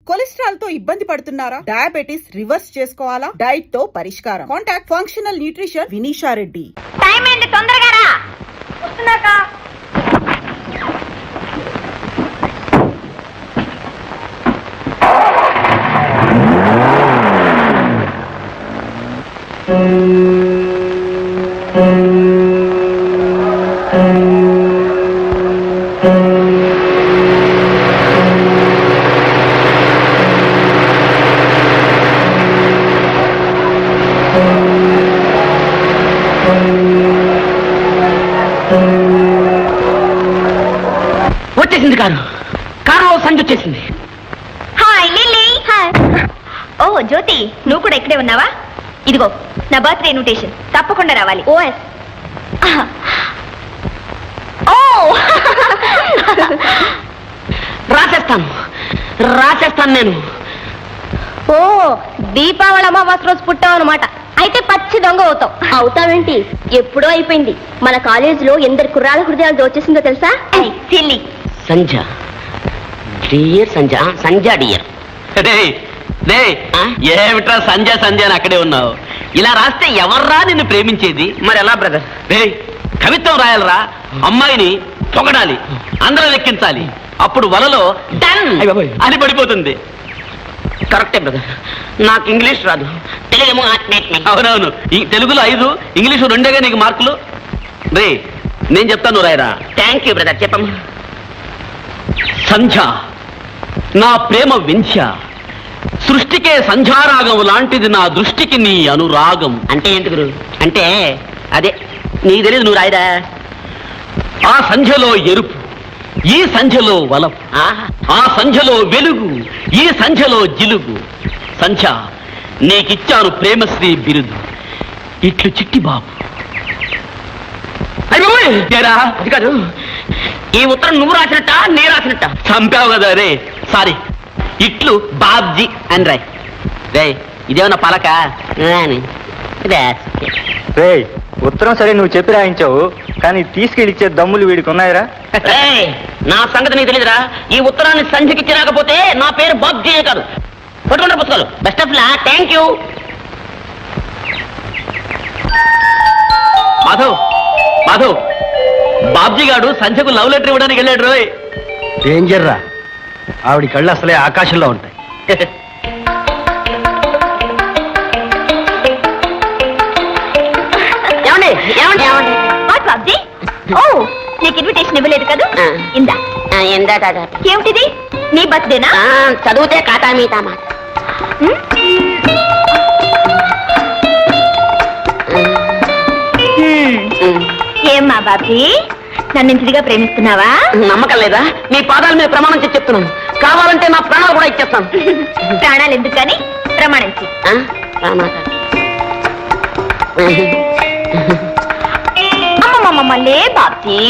Cholesterol తో ఇబ్బంది పడుతున్నారా? డయాబెటిస్ రివర్స్ చేసుకోవాలా? డైట్ తో పరిష్కారం. Contact functional nutrition Vinisha Reddy. Time ఏంటి, తొందరగా రా. వస్తున్నాక వచ్చేసింది కారు సంజ వచ్చేసింది. Hi Lily. Hi. Oh Jyothi, నువ్వు కూడా ఇక్కడే ఉన్నావా? ఇదిగో నా బర్త్డే ఇన్విటేషన్, తప్పకుండా రావాలి. ఓఎస్. ఓ రాసేస్తాను నేను. ఓ దీపావళి అమావాస్య రోజు పుట్టావు అనమాట. అయితే పచ్చి దొంగ అవుతావు. అవుతావేంటి? ఎప్పుడో అయిపోయింది. మన కాలేజీలో ఎందరి కుర్రాళ్ళ హృదయాలు దోచేసిందో తెలుసా? సిల్లీ. సంజ డియర్, సంజ డియర్. ఏమిట్రా సంజ అని అక్కడే ఉన్నావు? ఇలా రాస్తే ఎవర్రా నిన్ను ప్రేమించేది? మరి ఎలా బ్రదర్? కవిత్వం రాయాలరా, అమ్మాయిని పొగడాలి, అందరూ లెక్కించాలి, అప్పుడు వలలో డన్ అని పడిపోతుంది. కరెక్టే బ్రదర్, నాకు ఇంగ్లీష్ రాదు, తెలుగేమో. అవునవును, తెలుగులో 5, ఇంగ్లీషు 2 నీకు మార్కులు. రే నేను చెప్తాను రాయరా. థ్యాంక్ యూ బ్రదర్, చెప్పమ్మా. సంధ్య నా ప్రేమ వింధ్య, సృష్టికే సంధ్యారాగం లాంటిది నా దృష్టికి నీ అనురాగం. అంటే ఏంటి గురు? అంటే అదే నీకు తెలియదు, నువ్వు రాయరా. ఆ సంధ్యలో ఎరుపు, ఈ సంధ్యలో వలపు, ఆ సంధ్యలో వెలుగు, ఈ సంధ్యలో జిలుగు. సంధ్య నీకిచ్చాను ప్రేమశ్రీ బిరుదు, ఇట్లు చిట్టి బాబు. అది కాదు, ఈ ఉత్తరం నువ్వు రాసినట్ట నేను రాసినట్ట? చంపావు కదా రే, సారీ. ఇట్లు బాబ్జీ అని రాయ్. రే ఇదేమన్నా పలక? ఉత్తరం సరే నువ్వు చెప్పి రాయించావు, కానీ తీసుకెళ్ళిచ్చే దమ్ములు వీడికి ఉన్నాయరా? నా సంగతి నీకు తెలియదురా. ఈ ఉత్తరాన్ని సంధ్యకిచ్చి రాకపోతే నా పేరు బాబ్జీ కాదు. పట్టుకుంటారు పుస్తకాలు. Best of law. Thank you. Madhav, Babji గారు సంధ్యకు లవ్ లెటర్ ఇవ్వడానికి వెళ్ళాడు రోయ్. డేంజర్ రా, ఆవిడ కళ్ళు అసలే ఆకాశంలో ఉంటాయి. ఏమండి ఏమండి ఏమండి? బాబ్జీ, ఓ నీకు ఇన్విటేషన్ ఇవ్వలేదు కదా? ఇందా. ఏమిటిది? నీ బర్త్డేనా? చదివితే కాటా మీతా మాట. ఏమ్మా బాబ్జీ, నన్ను ఇంటిగా ప్రేమిస్తున్నావా? నమ్మకం లేదా? నీ పాదాల మీద ప్రమాణం చేసి చెప్తున్నాను. కావాలంటే నా ప్రాణాలు కూడా ఇచ్చేస్తాను. ప్రాణాలు ఎందుకు కానీ ప్రమాణించి. అమ్మమ్మమ్మలే బాబ్జీ.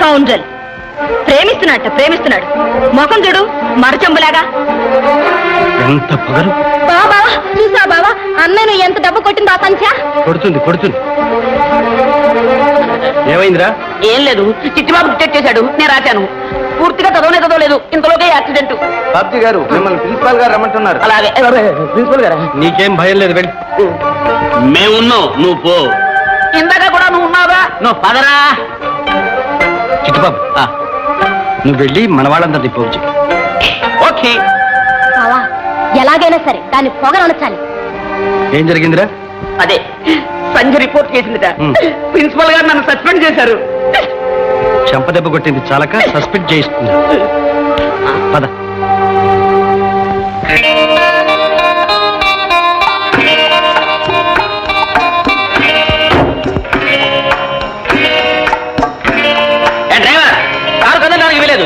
కౌంజల్ ప్రేమిస్తున్నాడు. మొఖం చూడు, మరచంబులాగా. ఎంత పొగరు! బాబా చూసా బాబా, అన్నయ్య ఎంత డబ్బు కొట్టిందో ఆ సంఖ్య. కొడుతుంది. ఏమైందిరా? ఏం లేదు, చిట్టిబాబు డిటెక్ట్ చేశాడు, నేను రాశాను. పూర్తిగా చదవలేదు, ఇంతలోకే యాక్సిడెంట్. బాబ్జీ గారు మిమ్మల్ని ప్రిన్సిపాల్ గారు రమ్మంటున్నారు. అలాగే ప్రిన్సిపల్ గారా? నీకేం భయం లేదు, వెళ్ళి. మేమున్నాం, నువ్వు పో. ఇందాక కూడా నువ్వు ఉన్నావుగా, నువ్వు పదరా. చిట్టుబాబు, నువ్వు వెళ్ళి మన వాళ్ళందరినీ పోవచ్చు. ఓకే. బావా, ఎలాగైనా సరే దాన్ని పొగరనొచ్చాలి. ఏం జరిగిందిరా? అదే సంజయ్ రిపోర్ట్ చేసిందిట. ప్రిన్సిపల్ గారు నన్ను సస్పెండ్ చేశారు. చెంపదెబ్బ కొట్టింది చాలక సస్పెండ్ చేయిస్తుంది. పద. కారు కదలడానికి వీలేదు.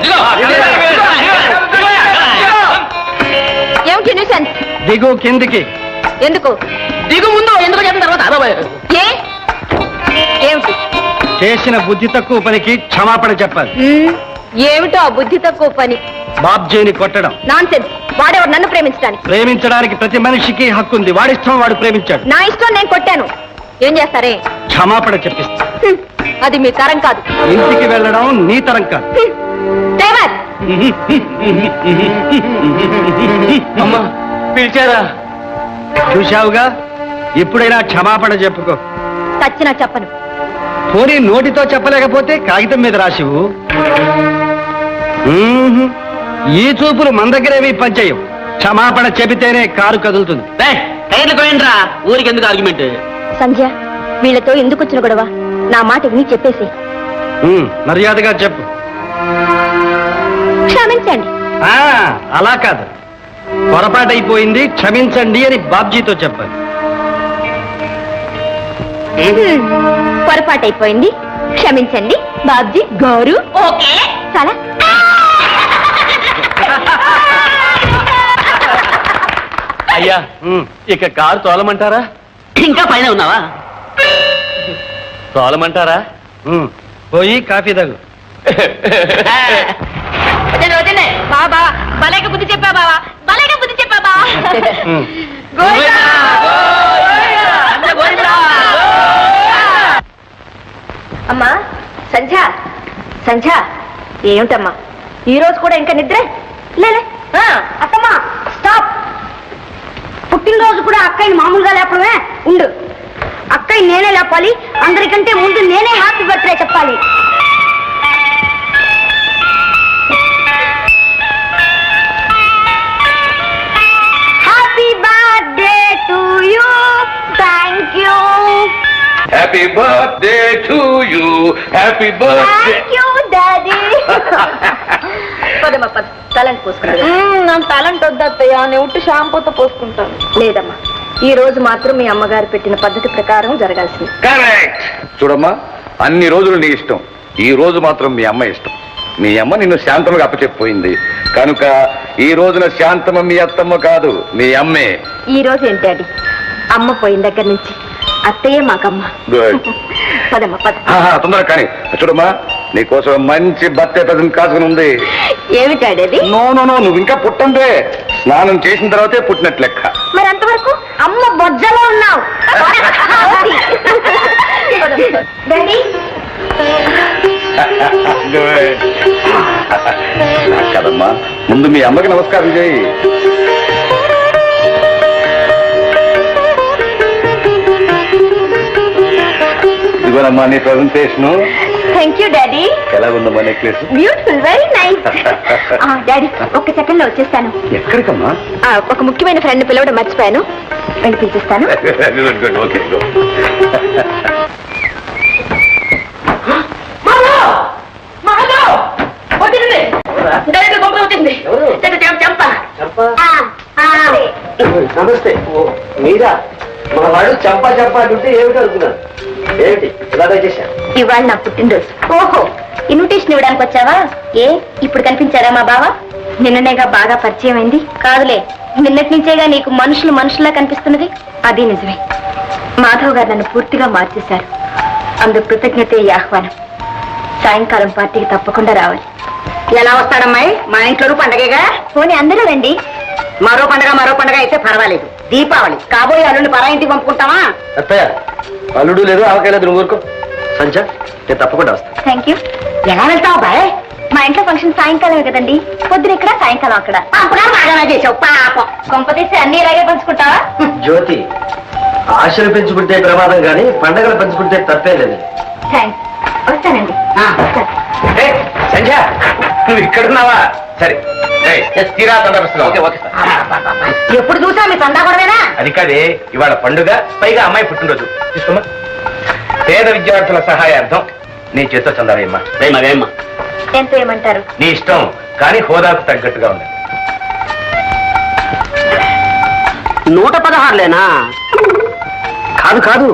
ఏమిటి న్యూసెన్స్? దిగు కిందికి. ఎందుకు? దిగు ముందు, ఎందుకు చెప్పిన తర్వాత ఏమిటి? చేసిన బుద్ధి తక్కువ పనికి క్షమాపణ చెప్పాలి. ఏమిటో ఆ బుద్ధి తక్కువ పని? బాబ్జీని కొట్టడం. నాన్సెన్స్. వాడేవాడు నన్ను ప్రేమించడానికి. ప్రేమించడానికి ప్రతి మనిషికి హక్కు ఉంది. వాడిష్టం వాడు ప్రేమించాడు. నా ఇష్టం నేను కొట్టాను. ఏం చేస్తారే? క్షమాపణ చెప్పిస్తా. అది మీ తరం కాదు. ఇంటికి వెళ్ళడం నీ తరం కాదు. డ్రైవర్, అమ్మా పిలిచారా? చూశావుగా, ఇప్పుడైనా క్షమాపణ చెప్పుకో. చచ్చినా చెప్పను. పోనీ నోటితో చెప్పలేకపోతే కాగితం మీద రాసివు. ఈ చూపులు మన దగ్గరేమీ పనిచేయవు. క్షమాపణ చెబితేనే కారు కదులుతుంది. టైర్లు పోయిండ్రా, ఊరికి ఎందుకు ఆర్గ్యుమెంట్? సంధ్య, వీళ్ళతో ఎందుకు వచ్చిన గొడవ? నా మాట విని చెప్పేసి. మర్యాదగా చెప్పు. క్షమించండి. అలా కాదు, పొరపాటైపోయింది క్షమించండి అని బాబ్జీతో చెప్పాలి. పొరపాటైపోయింది, క్షమించండి బాబ్జీ గారు. ఓకే చాలా. అయ్యా, ఇక కారు తోలమంటారా? ఇంకా పైన ఉన్నావా? తోలమంటారా? పోయి కాఫీ తాగు. బాబా భలేగా బుద్ధి చెప్పా బావా, భలేగా బుద్ధి చెప్పా బా. అమ్మా సంధ్య, సంధ్య ఏమిటమ్మా ఈ రోజు కూడా ఇంకా నిద్ర లేలే? అత్తమ్మా స్టాప్. పుట్టినరోజు కూడా అక్కయ్యని మామూలుగా లేపడమే. ఉండు, అక్కయ్య నేనే లేపాలి. అందరికంటే ముందు నేనే హ్యాపీ బర్త్డే చెప్పాలి. Happy birthday to you. Thank you. Happy birthday to you. Happy birthday. Thank you daddy. పదమ్మా పద, తలంటి పోసుకుంటా. నా టాలెంట్ వద్దత్తయ్య, నేను ఉట్టి షాంపూతో పోసుకుంటాను. లేదమ్మా, ఈ రోజు మాత్రం మీ అమ్మగారు పెట్టిన పద్ధతి ప్రకారం జరగాల్సింది. కరెక్ట్. చూడమ్మా, అన్ని రోజులు నీ ఇష్టం, ఈ రోజు మాత్రం మీ అమ్మ ఇష్టం. మీ అమ్మ నిన్ను శాంతమ్మగా అప్పచెప్పిపోయింది కనుక ఈ రోజున శాంతమ్మ మీ అత్తమ్మ కాదు, మీ అమ్మే. ఈ రోజు ఏంటి డాడీ, అమ్మ పోయిన దగ్గర నుంచి అత్తయ్యే మాకమ్మ. గుడ్. పదమ్మా పద. తొందరగా కానీ. చూడమ్మా, నీకోసం మంచి బర్త్డే ప్రజెంట్ కాసుకుని ఉంది. ఏమిటి డాడీ అది? నో నో నో, నువ్వు ఇంకా పుట్టందే. స్నానం చేసిన తర్వాతే పుట్టినట్లు లెక్క. మరి అంతవరకు అమ్మ బొజ్జలో ఉన్నావు. Daddy good. కదమ్మా, ముందు మీ అమ్మకి నమస్కారం చేయి. ఇదిగోనమ్మా నీ ప్రజెంటేషన్. Thank you daddy. ఎలా ఉందమ్మా necklace? Beautiful, very nice. Daddy ఒక్క సెకండ్ లో వచ్చేస్తాను. ఎక్కడికమ్మా? ఒక ముఖ్యమైన ఫ్రెండ్ పిలవడం మర్చిపోయాను, వెళ్ళి పిలిపిస్తాను. Good good, okay. నమస్తే. మీరా? మా వాడు చంపా చంపా అంటుంటే ఏమిటి అనుకున్నాను. ఏమిటి ఇలా చేశాను? ఇవాళ నా పుట్టినరోజు. ఓహో, ఇన్విటేషన్ ఇవ్వడానికి వచ్చావా? ఏ ఇప్పుడు కనిపించారా మా బావ? నిన్ననేగా బాగా పరిచయం అయింది. కాదులే, నిన్నటి నుంచేగా నీకు మనుషులు మనుషుల్లా కనిపిస్తున్నది. అది నిజమే. మాధవ్ గారు నన్ను పూర్తిగా మార్చేశారు. అందుకు కృతజ్ఞతే ఈ ఆహ్వానం. సాయంకాలం పార్టీకి తప్పకుండా రావాలి. ఎలా వస్తాడమ్మాయి? మా ఇంట్లో పండగగా. పోనీ అందరూ రండి. మరో పండగ అయితే పర్వాలేదు. దీపావళి కాబోయే అల్లుని పరా ఇంటికి పంపుకుంటావా? అత్తయ్య, అల్లుడు లేదు ఆవకాయ లేదు, నువ్వు ఊరుకో. సంచ, నేను తప్పకుండా వస్తాను. Thank you. ఎలా వెళ్తావు బాయ్? మా ఇంట్లో ఫంక్షన్ సాయంకాలమే కదండి. పొద్దున ఇక్కడ, సాయంకాలం అక్కడ. అప్పుడు బాగా చేసావు పాపం. కొంపతీసి అన్ని ఇలాగే పంచుకుంటావా? జ్యోతి, ఆశలు పెంచుకుంటే ప్రమాదం కానీ పండగలు పెంచుకుంటే తప్పే లేదు. థ్యాంక్స్. వస్తానండి. సంధ్య, నువ్వు ఇక్కడున్నావా? సరే, తీరా తొందరస్తున్నావు. Okay okay sir. ఎప్పుడు చూసా మీ సందా గొడవేనా? అది కాదే, ఇవాళ పండుగ, పైగా అమ్మాయి పుట్టినరోజు. తీసుకోమ్మా. పేద విద్యార్థుల సహాయార్థం నీ చేతితో చందాలేమ్మా. వేయమ్మా. ఎంత ఏమంటారు? నీ ఇష్టం, కానీ హోదాకు తగ్గట్టుగా ఉంది. 116లేనా? కాదు కాదు,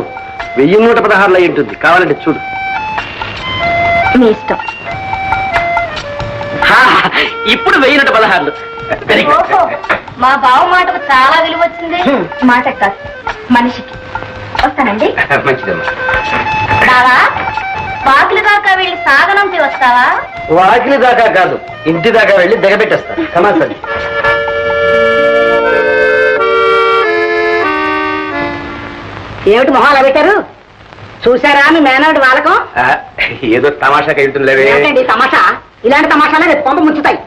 1116 అయి ఉంటుంది. కావాలంటే చూడు. మీ ఇష్టం. ఇప్పుడు 1116. ఓహో, మా బావ మాటకు చాలా విలువ వచ్చింది. మాట కాదు, మనిషికి. వస్తానండి. మంచిదమ్మా. బావా, వాకిలి దాకా వెళ్ళి సాగనంపి వస్తావా? వాకిలి దాకా కాదు, ఇంటి దాకా వెళ్ళి దిగబెట్టేస్తా. కమాసరి. ఏమిటి మొహాలు పెట్టారు? చూసారా మీ మేనవుడి వాళ్ళకం? ఏదో తమాషాకి వెళ్తుందిలేవే. ఏంటండి ఈ తమాషా? ఇలాంటి తమాషాలే రేపు పంప ముంచుతాయి.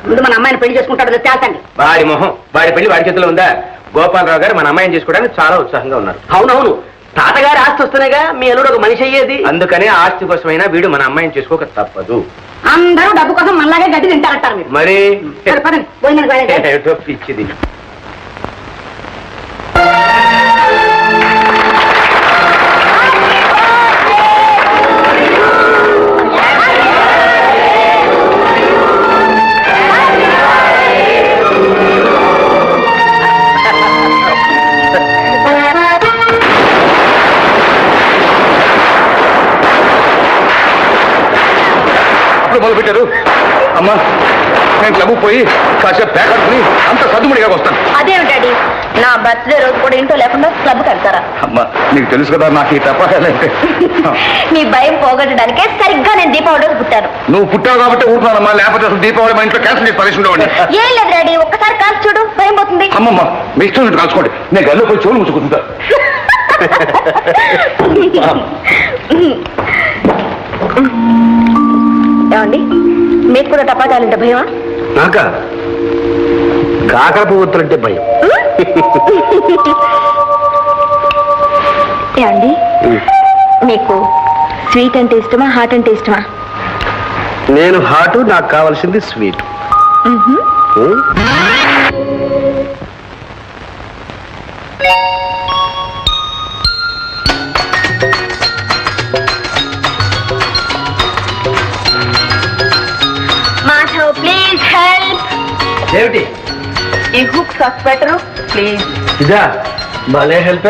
ముందు మన అమ్మాయిని పెళ్లి చేసుకుంటాడు తేల్చండి. వాడి మొహం, వాడి పెళ్లి వాడి చేతిలో ఉందా? గోపాలరావు గారు మన అమ్మాయిని చేసుకోవడానికి చాలా ఉత్సాహంగా ఉన్నారు. అవునవును, తాతగారి ఆస్తి వస్తున్నాయిగా మీ అల్లుడు ఒక మనిషి అయ్యేది. అందుకనే ఆస్తి కోసమైనా వీడు మన అమ్మాయిని చేసుకోక తప్పదు. అందరూ డబ్బు కోసం మనలాగే గడ్డి తింటారంటారు మీరు. మరి సరే, పదండి, భోజనానికి వెళ్ళండి. ఏమిటో పిచ్చిది. మొదలు పెట్టారు. అమ్మా, నేను క్లబ్ పోయి కాసేపు పేకట్టుకుని అంత సద్దుముడిగా వస్తాను. అదేమి డాడీ, నా బర్త్డే రోజు కూడా ఇంట్లో లేకుండా క్లబ్ కడతారా? అమ్మా, నీకు తెలుసు కదా నాకు ఈ తప్పకాలంటే. మీ భయం పోగొట్టడానికే సరిగ్గా నేను దీపావళి రోజు పుట్టాను. నువ్వు పుట్టావు కాబట్టి ఊరుకున్నానమ్మా, లేకపోతే అసలు దీపావళి మా ఇంట్లో క్యాన్సిల్ చేసి పరిస్థితి ఉండేవాడిని. ఏం లేదు డాడీ, ఒక్కసారి కాల్చి చూడు, భయం పోతుంది. అమ్మమ్మ, మీ ఇష్టం నుండి కాల్చుకోండి, నేను గల్లో పోయి చెవులు ముచ్చుకుంటా. ఏమండి, మీకు కూడా టపాకాలంటే భయమా? నాక కాకర పువ్వుతుంటే భయం. ఏమండి, మీకు స్వీట్ అంటే ఇష్టమా, హాట్ అంటే ఇష్టమా? నేను హాటు, నాకు కావాల్సింది స్వీట్. Madhav, please help. ఏమిటి ఈ హుక్ సాస్ పెట్టరు ప్లీజ్. ఇదా? భలే హెల్ప్.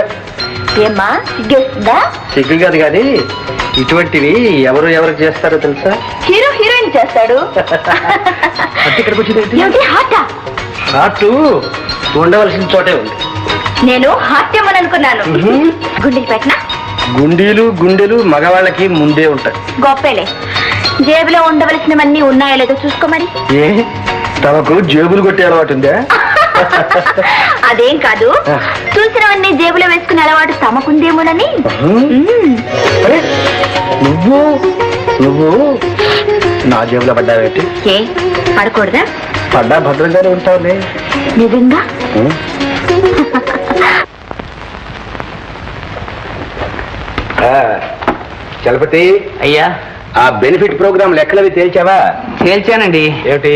ఏమ్మా, సిగ్గేస్తుందా? సిగ్గు కాదు కానీ ఇటువంటివి ఎవరు చేస్తారో తెలుసా? హీరో హీరోయిన్ చేస్తాడు. అంటే ఇక్కడికి వచ్చింది ఏమిటి హాటా? హాటు ఉండవలసిన చోటే ఉంది. నేను హాట్ ఇవ్వను అనుకున్నాను. గుండెకి పెట్టినా? గుండెలు మగవాళ్ళకి ముందే ఉంటాయి. గొప్పలే, జేబులో ఉండవలసినవన్నీ ఉన్నాయో లేదో చూసుకోమని. ఏ తమకు జేబులు కొట్టే అలవాటు ఉందా? అదేం కాదు, చూసినవన్నీ జేబులో వేసుకునే అలవాటు తమకుందేమోనని. అరే, నువ్వు నా జేబులో పడ్డావేంటి? ఏ పడకూడదా? పడ్డా భద్రంగానే ఉంటావులే. నిజంగా? చలపతి అయ్యా, ఆ బెనిఫిట్ ప్రోగ్రామ్ లెక్కలవి తేల్చావా? తేల్చానండి. ఏమిటి?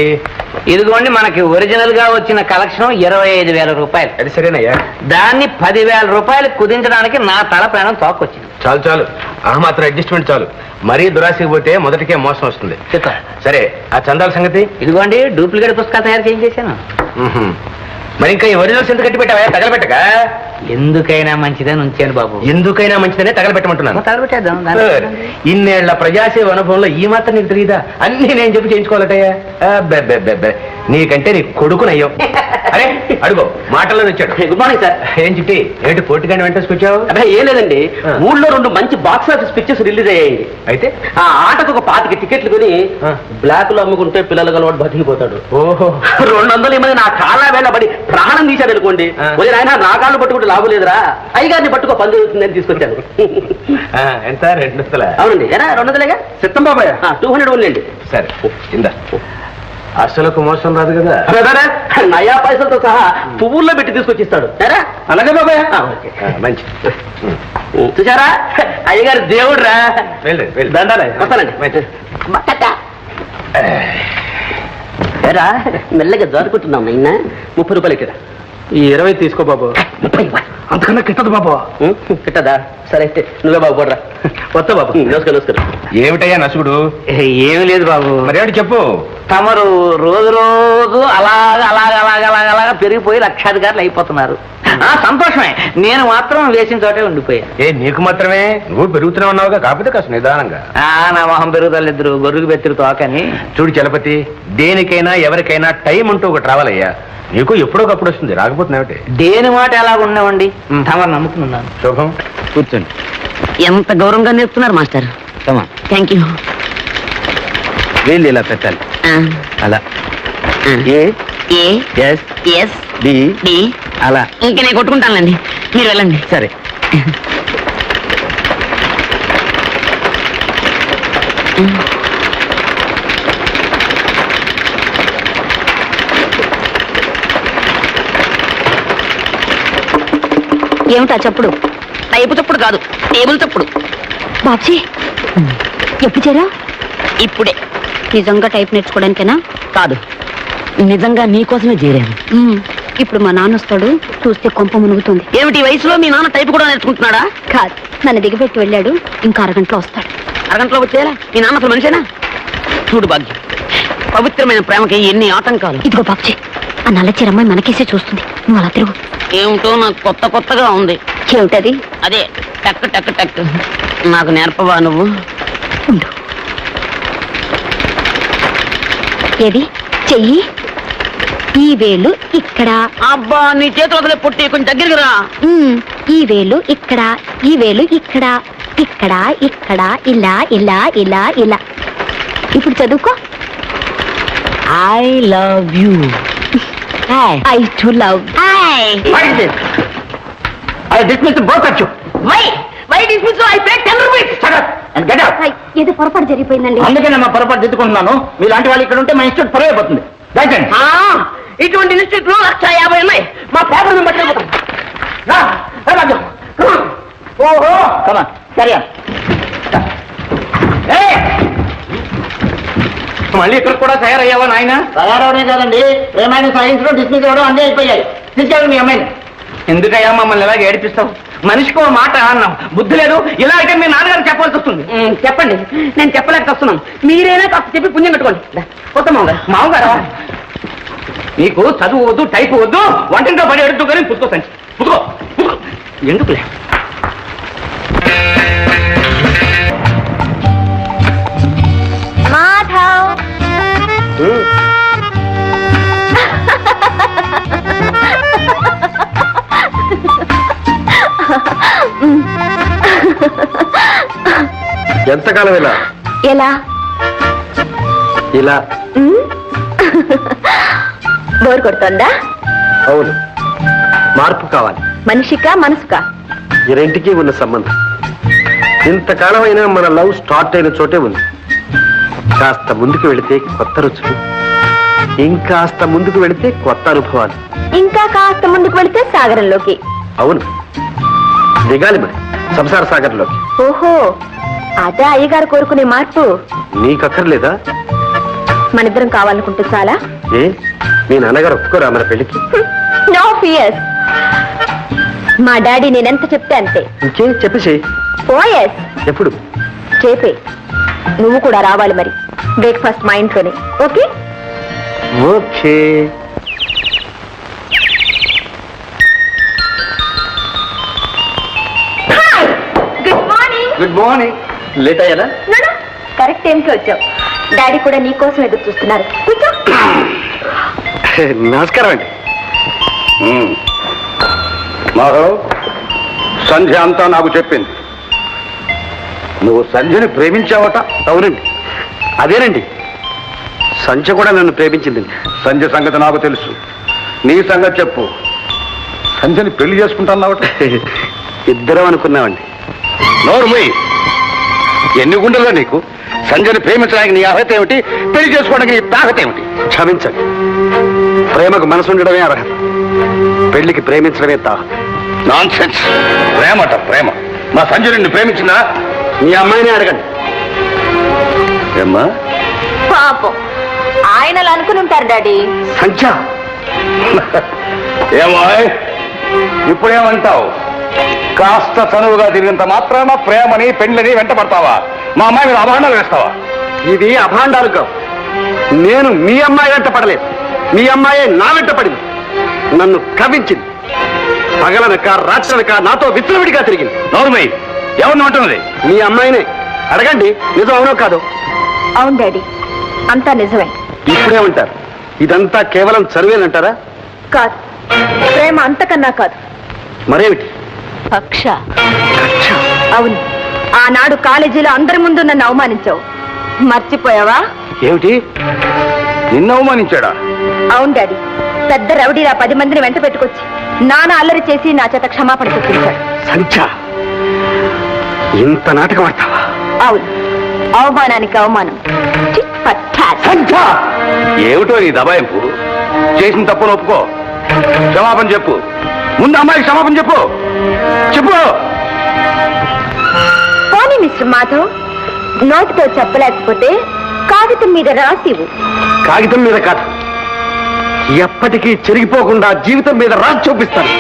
ఇదిగోండి, మనకి ఒరిజినల్ గా వచ్చిన కలెక్షన్ 25,000 రూపాయలు. అది సరేనయ్యా. దాన్ని 10,000 రూపాయలు కుదించడానికి నా తల ప్రాణం తోకొచ్చింది. చాలు ఆ మాత్రం అడ్జస్ట్మెంట్ చాలు. మరీ దురాశకి పోతే మొదటికే మోసం వస్తుంది. సరే, ఆ చందాల సంగతి? ఇదిగోండి, డూప్లికేట్ పుస్తకాలు తయారు చేయించేశాను. మరి ఇంకా ఒరిజినల్స్ ఎంత కట్టి పెట్టావా? తగలబెట్టక? ఎందుకైనా మంచిదని ఉంచాను బాబు. ఎందుకైనా మంచిదనే తగలబెట్టమంటున్నాను. తగలబెట్టేద్దాం. ఇన్నేళ్ల ప్రజాసేవ అనుభవంలో ఈ మాత్రం నీకు తెలియదా? అన్ని నేను చెప్పి చేయించుకోవాలటయ్యా. నీకంటే నీ కొడుకునయ్యో. అరే అడుగో, మాటల్లో వచ్చాడు. Good morning sir. ఏం చిట్టి, ఏంటి పోటీగానే వెంటేసుకొచ్చావు? అదే ఏం లేదండి, ఊళ్ళో 2 మంచి బాక్స్ ఆఫీస్ పిక్చర్స్ రిలీజ్ అయ్యాయి. అయితే ఆ ఆటకు ఒక 25 టికెట్లు కొని బ్లాక్ లో అమ్ముకుంటే పిల్లలు గలవాడు బతికిపోతాడు. ఓహో, 200 మంది నా కాళ్ళ వేళబడి ప్రాణం తీశాడు అనుకోండి. పోయి ఆయన నా కాళ్ళు పట్టుకుంటే లాభం లేదురా, అయ్యగారిని పట్టుకో పని జరుగుతుందని తీసుకొచ్చాను. ఎంత? 200? అవునండి. ఎరా 200లేగా? సిద్ధం బాబాయ్. 200 ఉండండి. సరే ఇందా. అసలుకు మోసం రాదు కదా? నయా పైసలతో సహా పువ్వుల్లో పెట్టి తీసుకొచ్చిస్తాడు. అలాగే బాబాయ్. మంచి చూసారా, అయ్యగారు దేవుడు రా. దండాలే. వస్తానండి. ఎరా మెల్లగా జారుకుంటున్నాం అయిన 30 రూపాయలు కదా. ఈ 20 తీసుకో బాబు. 30 అంతకన్నా కిట్టదు బాబు. కిట్టదా? సరే అయితే నువ్వే బాబు పోడరా. వస్తా బాబు. నమస్కారం. ఏమిటయ్యా నసుగుడు? ఏమి లేదు బాబు. మరేమిటి చెప్పు. తమరు రోజు అలాగా పెరిగిపోయి లక్షాధికారులు అయిపోతున్నారు. సంతోషమే, నేను మాత్రం వేసిన చోటే ఉండిపోయా. నీకు మాత్రమే? నువ్వు పెరుగుతూనే ఉన్నావుగా, కాకపోతే కాస్త నిదానంగా. నా మొహం పెరుగుదలిద్దరు గొర్రెకు బెత్తిరి తోకని. చూడు చలపతి, దేనికైనా ఎవరికైనా టైం అంటూ ఒకటి రావాలయ్యా. నీకు ఎప్పుడోకప్పుడు వస్తుంది, రాకపోతున్నావుటే. దేని మాట ఎలా ఉన్నామండి, తమరు నమ్ముకున్నాను. శుభం, కూర్చోండి. ఎంత గౌరవంగా నేర్పుతున్నారు మాస్టర్. Thank you. వీళ్ళు ఇలా పెట్టాలి, అలా. అలా. ఇంక నేను కొట్టుకుంటానండి, మీరు వెళ్ళండి. సరే. ఏమిటా చెప్పుడు? టైపు చప్పుడు కాదు, టేబుల్ చప్పుడు. బాబ్జీ ఎప్పుడు చేరా? ఇప్పుడే. నిజంగా టైప్ నేర్చుకోవడానికేనా? కాదు, నిజంగా నీకోసమే చేరాను. ఇప్పుడు మా నాన్న వస్తాడు, చూస్తే కొంప మునుగుతుంది. ఏమిటి ఈ వయసులో మీ నాన్న టైపు కూడా నేర్చుకుంటున్నాడా? కాదు, నన్ను దిగబెట్టి వెళ్ళాడు, ఇంకా అరగంటలో వస్తాడు. అరగంటలో వచ్చేలా మీ నాన్న అసలు మనిషేనా? చూడు భాగ్యం, పవిత్రమైన ప్రేమకి ఎన్ని ఆటంకాలు. ఇదిగో బాబ్జీ, ఆ నల్ల చీరమ్మాయి మనకేసే చూస్తుంది, నువ్వు అలా తిరుగు. ఏమిటో నాకు కొత్తగా ఉంది. ఏమిటది? అదే టక్ టక్ టక్. నాకు నేర్పవా నువ్వు? ఉండు. ఏది చెయ్యి? ఈ వేలు ఇక్కడ. అబ్బా, నీ చేతులు వదిలే పుట్టి కొంచెం దగ్గరికి రా. ఈ వేలు ఇక్కడ, ఈ వేలు ఇక్కడ, ఇక్కడ ఇక్కడ, ఇలా ఇలా ఇలా ఇలా. ఇప్పుడు చదువుకో. I love you. I to love. I dismiss both of you. Why dismiss you? I paid 10 rupees. Shut up and get out. ఏదో పొరపాటు జరిగిపోయిందండి. అందుకే మా పొరపాటు దిద్దుకుంటున్నాను. మీలాంటి వాళ్ళు ఇక్కడ ఉంటే మా ఇన్స్టిట్యూట్ పరువైపోతుంది. దయచేయండి. ఇటువంటి ఇన్స్టిట్యూట్ లో 150 ఉన్నాయి. మా పేపర్ బట్టి ఓహో కమా సరే మళ్ళీ ఇక్కడ కూడా తయారయ్యావా నాయన? తయారవనే కాదండి, ప్రేమైన సాయించడం డిస్మిస్ అవ్వడం అన్నీ అయిపోయాయి. తీసుకెళ్ళండి మీ అమ్మాయిని. ఎందుకయ్యా మమ్మల్ని ఎలాగ ఏడిపిస్తావు? మనిషికి ఓ మాట అన్నాం, బుద్ధి లేదు. ఇలా అయితే మీ నాన్నగారు చెప్పాల్సి వస్తుంది. చెప్పండి, నేను చెప్పలేకపోతున్నాను. మీరైనా కాస్త చెప్పి పుణ్యం కట్టుకోండి. కొత్త మామగారా, నీకు చదువు వద్దు, టైపు వద్దు, వంటింట్లో పడి ఎడుతూ కానీ పుట్టుకో సంచి పుట్టుకో ఎందుకులే. మాధవ్, ఎంతకాలం ఇలా ఎలా? ఇలా? బోర్ కొడుతోందా? అవును, మార్పు కావాలి. మనిషికా మనసుకా? ఈ రెంటికి ఉన్న సంబంధం ఇంతకాలం అయినా మన లవ్ స్టార్ట్ అయిన చోటే ఉంది. కాస్త ముందుకు వెళితే కొత్త రుచులు, ఇంకాస్త ముందుకు వెళితే కొత్త అనుభవాలు, ఇంకా కాస్త ముందుకు వెళితే సాగరంలోకి. అవును, దిగాలి మరి సంసార సాగర్లోకి. ఓహో, అదే అయ్యగారు కోరుకునే మార్పు. నీకక్కర్లేదా? మనిద్దరం కావాలనుకుంటే చాలా. ఏ మీ నాన్నగారు ఒప్పుకోరా మన పెళ్లికి? No fears. మా డాడీ నేనెంత చెప్తే అంతే. ఇంకేం చెప్పేసి. పోయస్. ఎప్పుడు? చేపే. నువ్వు కూడా రావాలి మరి. బ్రేక్ఫాస్ట్ మా ఇంట్లోనే. Okay? Okay. Good morning. Good morning. Late అయ్యారా? కరెక్ట్ టైంకి వచ్చావు. డాడీ కూడా నీ కోసం ఎదురు చూస్తున్నారు. కూర్చో. నమస్కారం అండి. మాధవ్, సంధ్య అంతా నాకు చెప్పింది. నువ్వు సంధ్యని ప్రేమించావట? అవునండి, అదేనండి. సంధ్య కూడా నన్ను ప్రేమించిందండి. సంధ్య సంగతి నాకు తెలుసు. నీ సంగతి చెప్పు. సంధ్యని పెళ్లి చేసుకుంటున్నావట? ఇద్దరం అనుకున్నామండి. నోరు మూయి. ఎన్ని గుండెలుగా నీకు? సంధ్యని ప్రేమించడానికి నీ అర్హత ఏమిటి? పెళ్లి చేసుకోవడానికి నీ తాహత ఏమిటి? క్షమించండి, ప్రేమకు మనసు ఉండడమే అర్హత, పెళ్లికి ప్రేమించడమే తాహత. Non sense. ప్రేమట ప్రేమ. మా సంధ్య నిన్ను ప్రేమించిందా? మీ అమ్మాయినే అడగండి. ఏమ్మా? పాపం ఆయనలు అనుకుని ఉంటారు డాడీ. సంధ్య ఏమో ఇప్పుడేమంటావు? కాస్త చనువుగా తిరిగినంత మాత్రాన ప్రేమని పెండ్లని వెంట పడతావా? మా అమ్మాయి మీద అభాండాలు వేస్తావా? ఇది అభాండాలు కావు. నేను మీ అమ్మాయి వెంట పడలేదు, మీ అమ్మాయే నా వెంట పడింది. నన్ను కవించింది. పగలనక రాత్రనక నాతో విచ్చలవిడిగా తిరిగింది. నోరుమై, ఎవరిని అంటున్నది? మీ అమ్మాయినే అడగండి, నిజం అవునో కాదో. అవును డాడీ, అంతా నిజమే. ఇప్పుడేమంటారు? ఇదంతా కేవలం చదివేనంటారా? కాదు, ప్రేమ అంతకన్నా కాదు. మరేమిటి? కక్ష. అవును, ఆనాడు కాలేజీలో అందరి ముందు నన్ను అవమానించావు. మర్చిపోయావా? ఏమిటి? నిన్ను అవమానించాడా? అవును డాడీ, పెద్ద రౌడీలా 10 మందిని వెంట పెట్టుకొచ్చి నాన్న అల్లరి చేసి నా చేత క్షమాపణ చెప్పించాడు. సంధ్య, ఇంత నాటకం ఆడతావా? అవును, అవమానానికి అవమానం. Tit for tat. సంధ్య! ఏమిటో నీ దబాయింపు? చేసిన తప్పును ఒప్పుకో, క్షమాపణ చెప్పు. ముందు అమ్మాయికి క్షమాపణ చెప్పు. చెప్పు. పోనీ మిస్టర్ మాధవ్, నోటితో చెప్పలేకపోతే కాగితం మీద రాసివు. కాగితం మీద కాదు, ఎప్పటికీ చెరిగిపోకుండా జీవితం మీద రాసి చూపిస్తాను.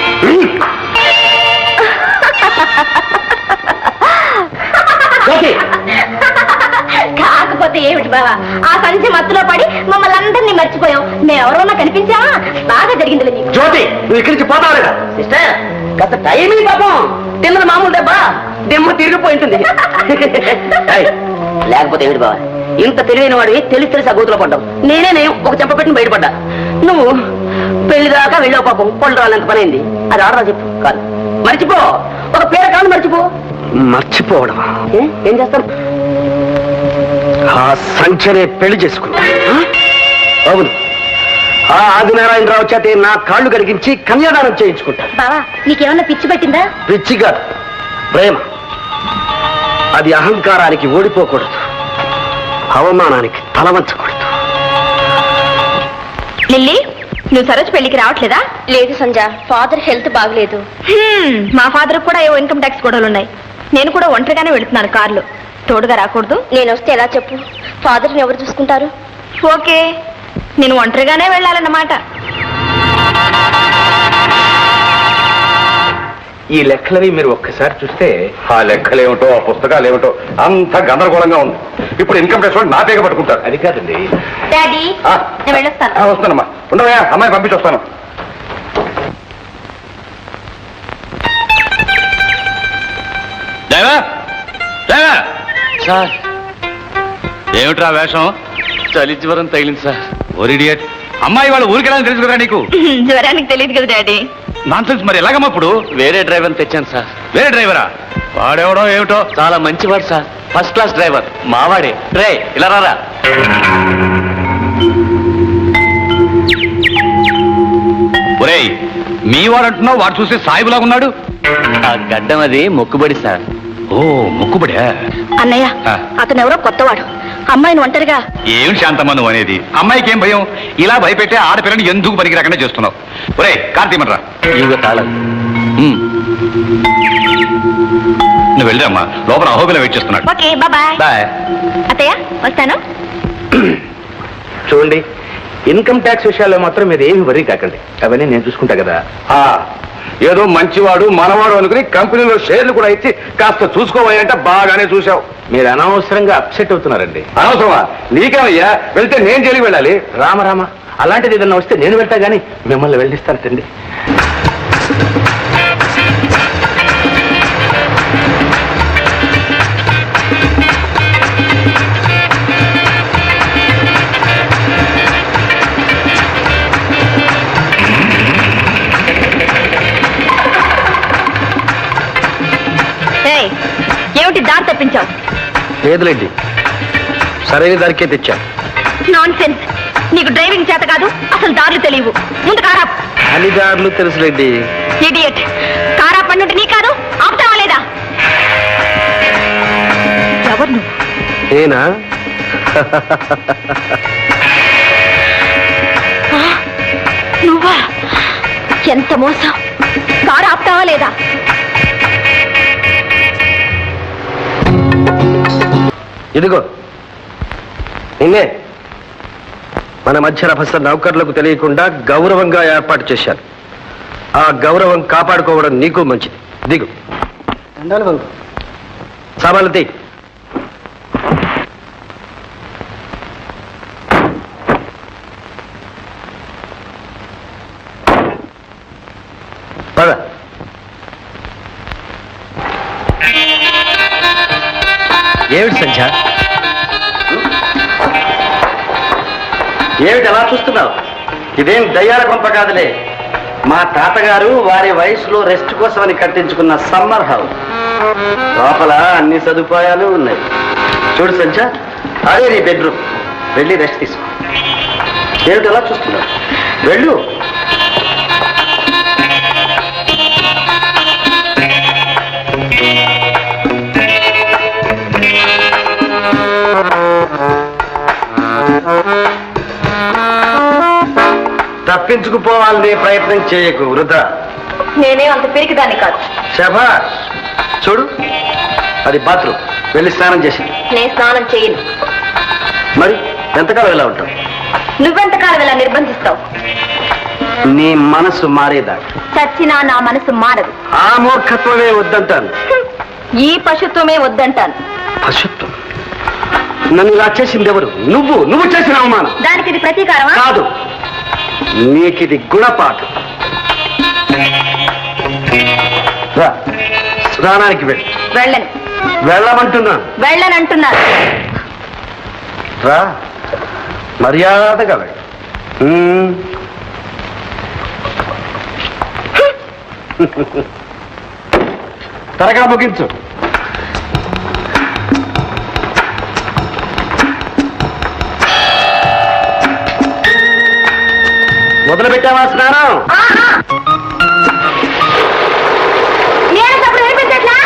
కాకపోతే ఏమిటి బావా, ఆ సంధ్య మత్తులో పడి మమ్మల్ని అందరినీ మర్చిపోయాం. మేమెవరన్నా కనిపించావా? బాగా జరిగిందిలే నీకు. జ్యోతి, నువ్వు ఇక్కడి నుంచి పోతావు లేదా? సిస్టర్ కాస్త టైమింగ్ పాపం. తిన్నది మామూలు దెబ్బ, దెమ్మ తిరిగిపోయి ఉంటుంది. ఏయ్, లేకపోతే ఏమిటి బావా, ఇంత తెలివైన వాడివి తెలిసి ఆ గోతులో పడ్డావు. నేనే ఒక చెంప పెట్టిన బయటపడ్డా. నువ్వు పెళ్లి దాకా వెళ్ళావు పాపం. పళ్ళు రాలంత పని అయింది. అది ఆడరా చెప్పు. కాదు మర్చిపో, ఒక పేరు కాదు మర్చిపో. మర్చిపోవడం? ఏం చేస్తాం? ఆ సంచనే పెళ్లి చేసుకున్నా. అవును, ఆ ఆదినారాయణరావు చేతే నా కాళ్ళు కడిగించి కన్యాదానం చేయించుకుంటా. బావా, నీకేమన్నా పిచ్చి పట్టిందా? పిచ్చి కాదు, ప్రేమ. అది అహంకారానికి ఓడిపోకూడదు, అవమానానికి తలవంచకూడదు. లిల్లీ, నువ్వు సరోజ్ పెళ్లికి రావట్లేదా? లేదు సంజ, ఫాదర్ హెల్త్ బాగలేదు. మా ఫాదర్ కూడా ఏవో ఇన్కమ్ ట్యాక్స్ గొడవలు ఉన్నాయి. నేను కూడా ఒంటరిగానే వెళుతున్నాను కారులో. తోడుగా రాకూడదు? నేను వస్తే ఎలా చెప్పు? ఫాదర్ని ఎవరు చూసుకుంటారు? ఓకే, నేను ఒంటరిగానే వెళ్ళాలన్నమాట. ఈ లెక్కలని మీరు ఒక్కసారి చూస్తే, ఆ లెక్కలేమిటో ఆ పుస్తకాలు ఏమిటో అంత గందరగోళంగా ఉంది. ఇప్పుడు ఇన్కమ్ ట్యాక్స్ వాళ్ళు నా పేగ పట్టుకుంటారు. అది కాదండి. డాడీ, నేను వెళ్ళొస్తాను. వస్తానమ్మా, ఉండవా, అమ్మాయి పంపించి వస్తాను. సార్, ఏమిట్రా వేషం? చలి జ్వరం తగిలింది సార్. ఓరిడియట్, అమ్మాయి వాళ్ళ ఊరికెళ్ళని తెలుసు కదా నీకు? జ్వరానికి తెలియదు కదా డాడీ. నాన్సెన్స్. మరి ఎలాగమ్మా ఇప్పుడు? వేరే డ్రైవర్ తెచ్చాను సార్. వేరే డ్రైవరా? వాడెవడో ఏమిటో చాలా మంచివాడు సార్, ఫస్ట్ క్లాస్ డ్రైవర్, మావాడే. రే ఇలా రారా. ఒరేయ్, మీ వాడంటున్నావు, వాడు చూస్తే సాయిబులాగా ఉన్నాడు. ఆ గడ్డం అది మొక్కుబడి సార్. ఓ, మొక్కుబడి. అన్నయ్య, అతను ఎవరో కొత్తవాడు. అమ్మాయిని ఒంటరిగా. ఏం శాంతమ్మ నువ్వు అనేది? అమ్మాయికి ఏం భయం? ఇలా భయపెట్టే ఆడపిల్లని ఎందుకు పనికి రాకుండా చేస్తున్నావు? ఒరే కార్తీమన్రా, ఇవిగో తాళం. నువ్వు వెళ్ళరమ్మా, లోపల అహోబిల వెయిట్ చేస్తున్నాడు. Okay, bye. బాయ్. అత్తయ్య, వస్తాను. చూడండి, ఇన్కమ్ ట్యాక్స్ విషయాల్లో మాత్రం మీరు ఏమి వరీ కాకండి, అవన్నీ నేను చూసుకుంటా కదా. ఏదో మంచివాడు మనవాడు అనుకుని కంపెనీలో షేర్లు కూడా ఇచ్చి కాస్త చూసుకోవాలంటే బాగానే చూసావు. మీరు అనవసరంగా అప్సెట్ అవుతున్నారండి. అనవసరమా? నీకేమయ్యా, వెళ్తే నేను జైలుకి వెళ్ళాలి. రామ అలాంటిది ఏదన్నా వస్తే నేను వెళ్తా గానీ మిమ్మల్ని వెళ్ళిస్తానండి. ఏమిటి దారి తప్పించావు? లేదులేండి, సరైన దారికే తెచ్చా. Non sense. నీకు డ్రైవింగ్ చేత కాదు, అసలు దారులు తెలియవు. ముందు కారా. అన్ని దారులు తెలుసులేండి. ఇడియట్. కారా పన్నుంటే నీ కాదు, ఆపుతావా లేదా? ఎవరు నువ్వు? నేనా? నువ్వా? ఎంత మోసం. కారు ఆపుతావా లేదా? ఇదిగో నిన్నే మన మధ్య రభస నౌకర్లకు తెలియకుండా గౌరవంగా ఏర్పాటు చేశాను. ఆ గౌరవం కాపాడుకోవడం నీకు మంచిది. దిగు. సామాన్లు తీ. పద. ఏమిటి సంధ్య? ఏమిటి అలా చూస్తున్నావు? ఇదేం దయ్యాల కొంప కాదులే. మా తాతగారు వారి వయసులో రెస్ట్ కోసమని కట్టించుకున్న సమ్మర్ హౌస్. లోపల అన్ని సదుపాయాలు ఉన్నాయి. చూడు సంధ్య, అదే నీ బెడ్రూమ్. వెళ్ళి రెస్ట్ తీసుకో. ఏమిటి అలా చూస్తున్నావు? వెళ్ళు. తప్పించుకుపోవాలనే ప్రయత్నం చేయకు వృధా. నేనే అంత పెరిగిదాన్ని కాదు. శభాష్. చూడు, అది బాత్రూమ్. వెళ్ళి స్నానం చేసి. నేను స్నానం చేయను. మరి ఎంతకాలం ఎలా ఉంటావు? నువ్వెంతకాలం ఇలా నిర్బంధిస్తావు? నీ మనసు మారేదాకా. చచ్చినా నా మనసు మారదు. ఆ మూర్ఖత్వమే వద్దంటాను. ఈ పశుత్వమే వద్దంటాను. పశుత్వం? నన్ను ఇలా చేసింది ఎవరు? నువ్వు చేసిన అవమానం. దానికి ఇది ప్రతీకారమా? కాదు, నీకిది గుణపాఠం. రా, స్నానానికి వెళ్ళి. వెళ్ళను. వెళ్ళమంటున్నాను. వెళ్ళనంటున్నాను. రా, మర్యాదగా వెళ్ళి. త్వరగా ముగించు. మొదలు పెట్టావా స్నానం? నేను తప్పుడు వినిపించట్లా?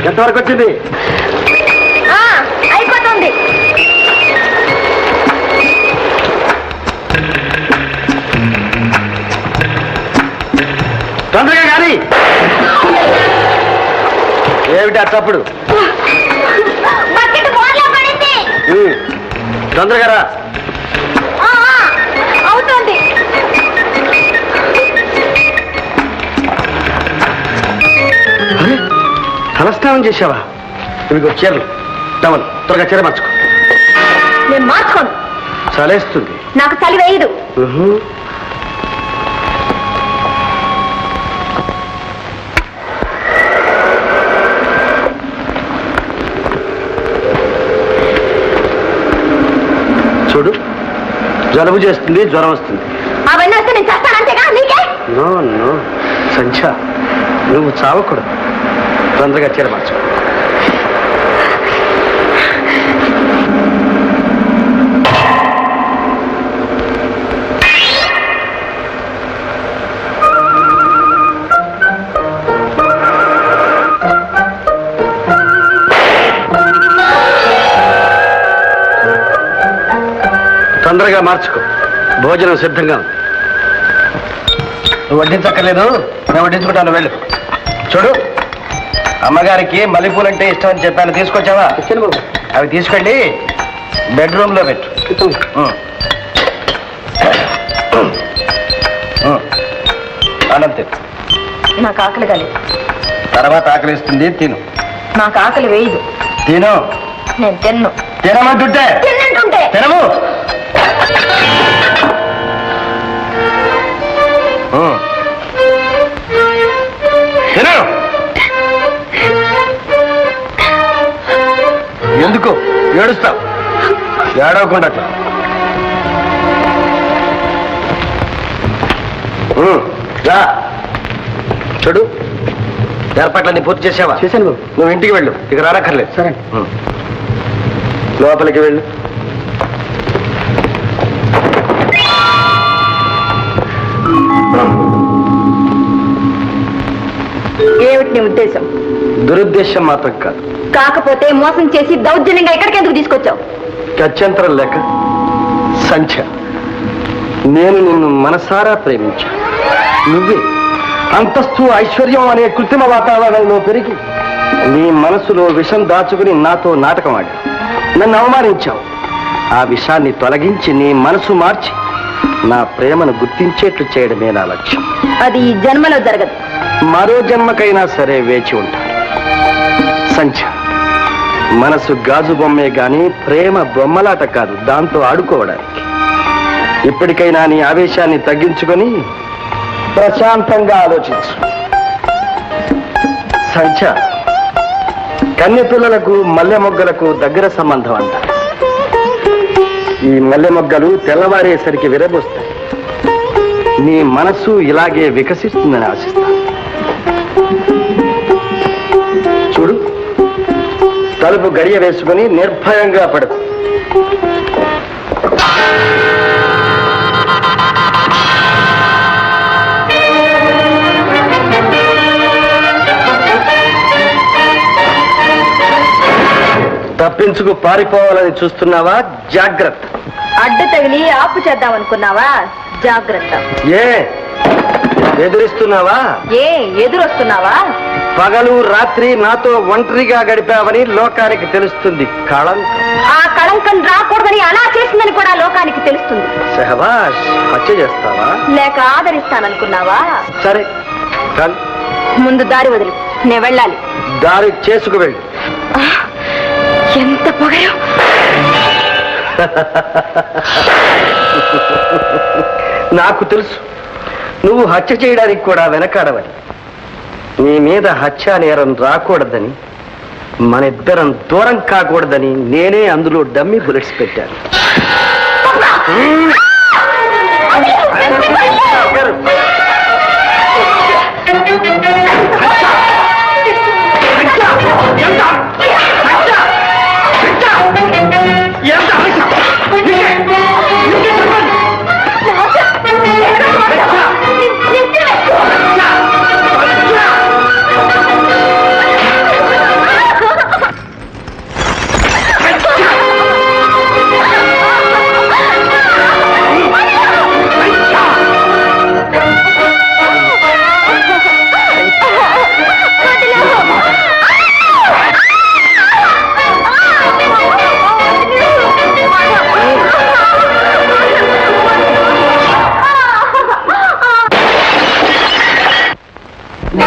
ఎంతవరకు వచ్చింది? అయిపోతుంది. తొందరగా కానీ. ఏమిటి అట్టప్పుడు? బకెట్ బోర్లా పడింది. తొందరగా రా. అవుతుంది. తలస్నానం చేసావా? ఇవిగో చీరలు, టవల్. త్వరగా చీర మార్చుకో. నేను మార్చుకోను. చలేస్తుంది. నాకు చలి వేయదు. చూడు, జలుబు చేస్తుంది, జ్వరం వస్తుంది. అవన్నీ వస్తే నేను చేస్తాను అంతేగా. నీకే నో సంధ్య, నువ్వు చావకూడదు. తొందరగా చీర మార్చుకో. తొందరగా మార్చుకో. భోజనం సిద్ధంగా ఉంది. నువ్వు వడ్డించక్కర్లేదు, నేను వడ్డించుకుంటాను. వెళ్ళు. చూడు, అమ్మగారికి మల్లెపూలంటే ఇష్టం అని చెప్పాను. తీసుకొచ్చావా? అవి తీసుకెళ్ళి బెడ్రూమ్ లో పెట్టు. అన్నం తిను. నాకు ఆకలి కాలేదు. తర్వాత ఆకలిస్తుంది, తిను. నాకు ఆకలి వేయదు. తిను. నేను తిన్ను. తినమంటుంటే తిన్నంటుంటే తినము. తిను. ఎందుకు ఏడుస్తావు? ఏడవకుండా అట్లా. రా. చూడు, ఏర్పాట్లన్నీ పూర్తి చేసావా? చేశాను. నువ్వు ఇంటికి వెళ్ళు, ఇక రానక్కర్లేదు. సరే, లోపలికి వెళ్ళు. ఏమిటి నీ ఉద్దేశం? దురుద్దేశం మాత్రం కాదు. కాకపోతే మోసం చేసి దౌర్జన్యంగా ఎక్కడికి ఎందుకు తీసుకొచ్చావు? గత్యంతరం లేక. సంధ్య, నేను నిన్ను మనసారా ప్రేమించాను. నువ్వే అంతస్తు, ఐశ్వర్యం అనే కృత్రిమ వాతావరణంలో పెరిగి నీ మనసులో విషం దాచుకుని నాతో నాటకం ఆడి నన్ను అవమానించావు. ఆ విషాన్ని తొలగించి నీ మనసు మార్చి నా ప్రేమను గుర్తించేట్లు చేయడమే నా లక్ష్యం. అది ఈ జన్మలో జరగదు. మరో జన్మకైనా సరే వేచి ఉంటాను. సంధ్య, మనసు గాజు బొమ్మే గాని ప్రేమ బొమ్మలాట కాదు, దాంతో ఆడుకోవడానికి. ఇప్పటికైనా నీ ఆవేశాన్ని తగ్గించుకొని ప్రశాంతంగా ఆలోచించు. సంధ్య, కన్య పిల్లలకు మల్లె మొగ్గలకు దగ్గర సంబంధం అంట. ఈ మల్లె మొగ్గలు తెల్లవారేసరికి విరబోస్తాయి. నీ మనసు ఇలాగే వికసిస్తుందని ఆశిస్తాను. చూడు, తలుపు గడియ వేసుకుని నిర్భయంగా పడుకో. తప్పించుకు పారిపోవాలని చూస్తున్నావా? జాగ్రత్త. అడ్డు తగిలి ఆపు చేద్దాం అనుకున్నావా? జాగ్రత్త. ఏ ఎదురిస్తున్నావా? ఎదురొస్తున్నావా? పగలు రాత్రి నాతో ఒంటరిగా గడిపావని లోకానికి తెలుస్తుంది. కళంకం. ఆ కళంకం రాకూడదని అలా చేసిందని కూడా లోకానికి తెలుస్తుంది. సహవాష్, హత్య చేస్తావా లేక ఆదరిస్తాననుకున్నావా? సరే కానీ ముందు దారి వదిలి, నేను వెళ్ళాలి. దారి చేసుకు వెళ్ళి. ఎంత పొగరు! నాకు తెలుసు నువ్వు హత్య చేయడానికి కూడా వెనకాడవని. నీ మీద హత్యా నేరం రాకూడదని, మన ఇద్దరం దూరం కాకూడదని నేనే అందులో డమ్మీ బుల్లెట్స్ పెట్టాను.